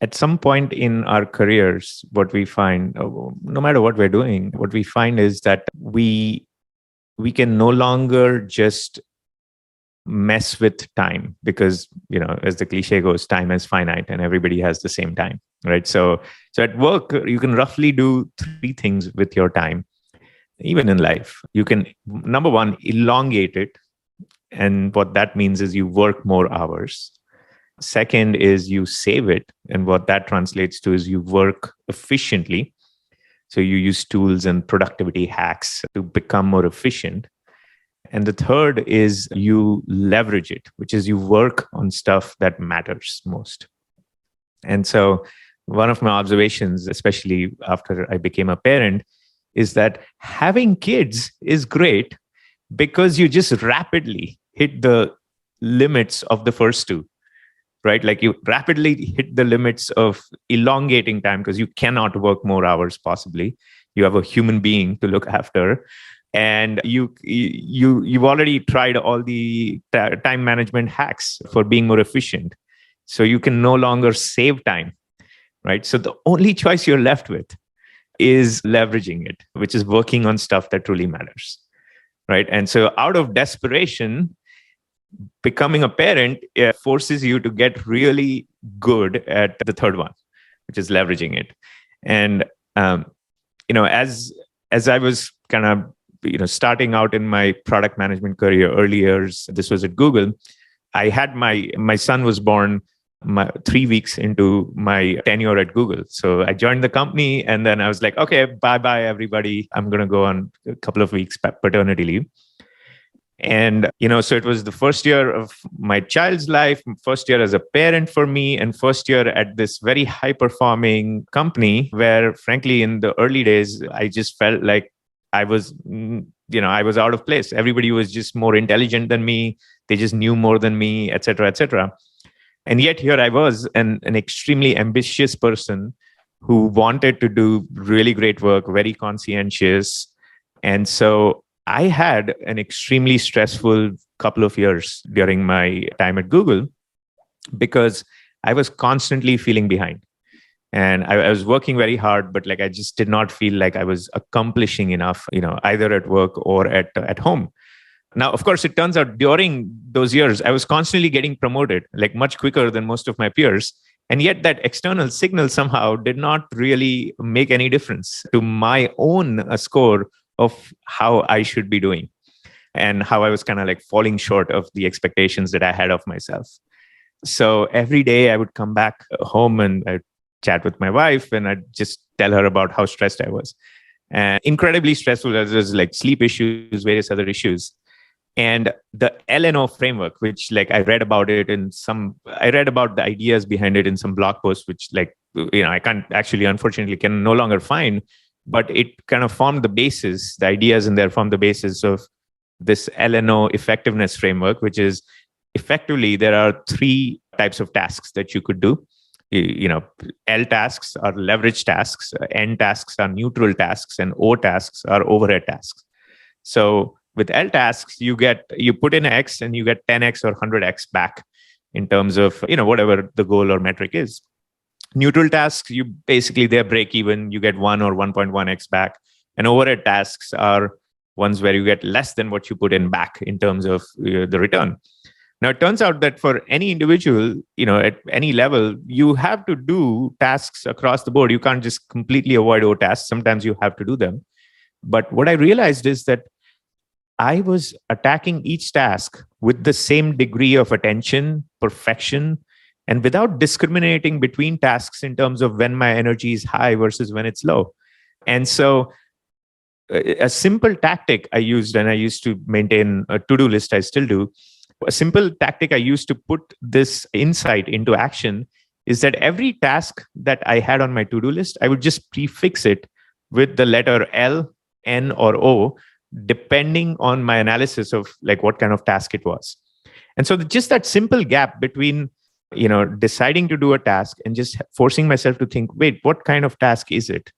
at some point in our careers, what we find, no matter what we're doing, what we find is that we can no longer just mess with time because, as the cliche goes, time is finite and everybody has the same time, right? So at work, you can roughly do three things with your time. Even in life, you can, number one, elongate it. And what that means is you work more hours. Second is you save it. And what that translates to is you work efficiently. So you use tools and productivity hacks to become more efficient. And the third is you leverage it, which is you work on stuff that matters most. And so one of my observations, especially after I became a parent, is that having kids is great because you just rapidly hit the limits of the first two, right? Like you rapidly hit the limits of elongating time because you cannot work more hours possibly. You have a human being to look after. And you've already tried all the time management hacks for being more efficient. So you can no longer save time, right? So the only choice you're left with is leveraging it, which is working on stuff that truly matters, right? And so out of desperation, becoming a parent forces you to get really good at the third one, which is leveraging it. And as I was kind of starting out in my product management career early years, this was at Google. I had my son was born 3 weeks into my tenure at Google. So I joined the company and then I was like, okay, bye everybody. I'm going to go on a couple of weeks paternity leave. And, so it was the first year of my child's life, first year as a parent for me, and first year at this very high performing company where, frankly, in the early days, I just felt like I was out of place. Everybody was just more intelligent than me. They just knew more than me, et cetera, et cetera. And yet here I was, an extremely ambitious person who wanted to do really great work, very conscientious. And so I had an extremely stressful couple of years during my time at Google because I was constantly feeling behind. And I was working very hard, but I just did not feel like I was accomplishing enough, either at work or at home. Now, of course, it turns out during those years, I was constantly getting promoted, much quicker than most of my peers. And yet that external signal somehow did not really make any difference to my own score of how I should be doing and how I was kind of falling short of the expectations that I had of myself. So every day I would come back home and I'd chat with my wife and I'd just tell her about how stressed I was. And incredibly stressful as was sleep issues, various other issues. And the LNO framework, which I read about the ideas behind it in some blog posts, which I can't actually, unfortunately, can no longer find, but it kind of formed the basis, the ideas in there formed the basis of this LNO effectiveness framework, which is effectively there are three types of tasks that you could do. L tasks are leverage tasks, N tasks are neutral tasks, and O tasks are overhead tasks. So with L tasks, you put in X and you get 10X or 100X back in terms of, whatever the goal or metric is. Neutral tasks, they're break even, you get 1 or 1.1X back. And overhead tasks are ones where you get less than what you put in back in terms of the return. Now, it turns out that for any individual, at any level, you have to do tasks across the board. You can't just completely avoid O tasks. Sometimes you have to do them. But what I realized is that I was attacking each task with the same degree of attention, perfection, and without discriminating between tasks in terms of when my energy is high versus when it's low. And so a simple tactic I used, and I used to maintain a to-do list, I still do. A simple tactic I used to put this insight into action is that every task that I had on my to-do list, I would just prefix it with the letter L, N, or O, depending on my analysis of what kind of task it was. And so just that simple gap between, deciding to do a task and just forcing myself to think, wait, what kind of task is it?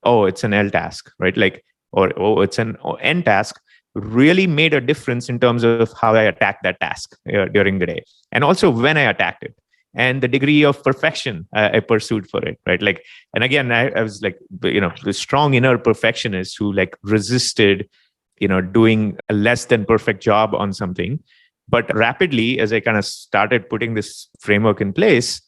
Oh, it's an L task, right? Or it's an N task, really made a difference in terms of how I attacked that task during the day. And also when I attacked it. and the degree of perfection I pursued for it, right? Like, and again, I was like, the strong inner perfectionist who like resisted, doing a less than perfect job on something. But rapidly, as I kind of started putting this framework in place,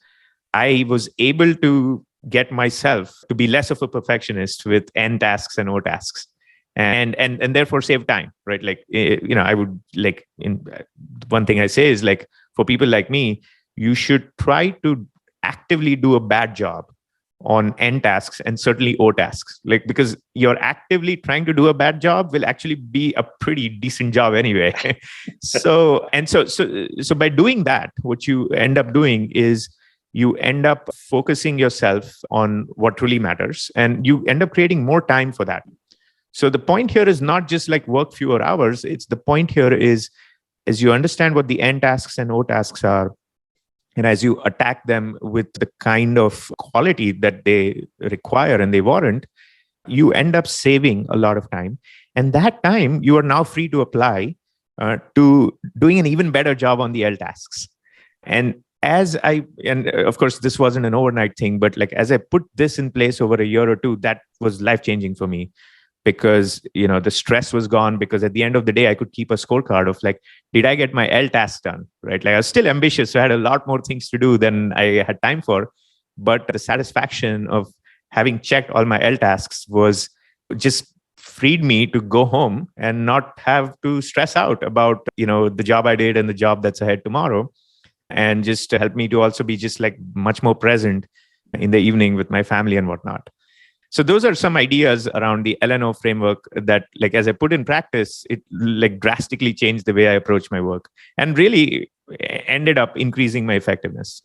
I was able to get myself to be less of a perfectionist with N tasks and O tasks, and therefore save time, right? Like, I would like, one thing I say is like, for people like me, you should try to actively do a bad job on N tasks and certainly O tasks, like, because you're actively trying to do a bad job will actually be a pretty decent job anyway. So by doing that, what you end up doing is you end up focusing yourself on what really matters, and you end up creating more time for that. So the point here is not just like work fewer hours. It's the point here is, as you understand what the N tasks and O tasks are, and as you attack them with the kind of quality that they require and they warrant, you end up saving a lot of time. And that time you are now free to apply to doing an even better job on the L tasks. And and of course, this wasn't an overnight thing, but like as I put this in place over a year or two, that was life changing for me, because the stress was gone, because at the end of the day I could keep a scorecard of like, did I get my L tasks done, right? Like, I was still ambitious, so I had a lot more things to do than I had time for, but the satisfaction of having checked all my L tasks was just freed me to go home and not have to stress out about the job I did and the job that's ahead tomorrow, and just to help me to also be just like much more present in the evening with my family and whatnot. So those are some ideas around the LNO framework that, like, as I put in practice, it like drastically changed the way I approach my work and really ended up increasing my effectiveness.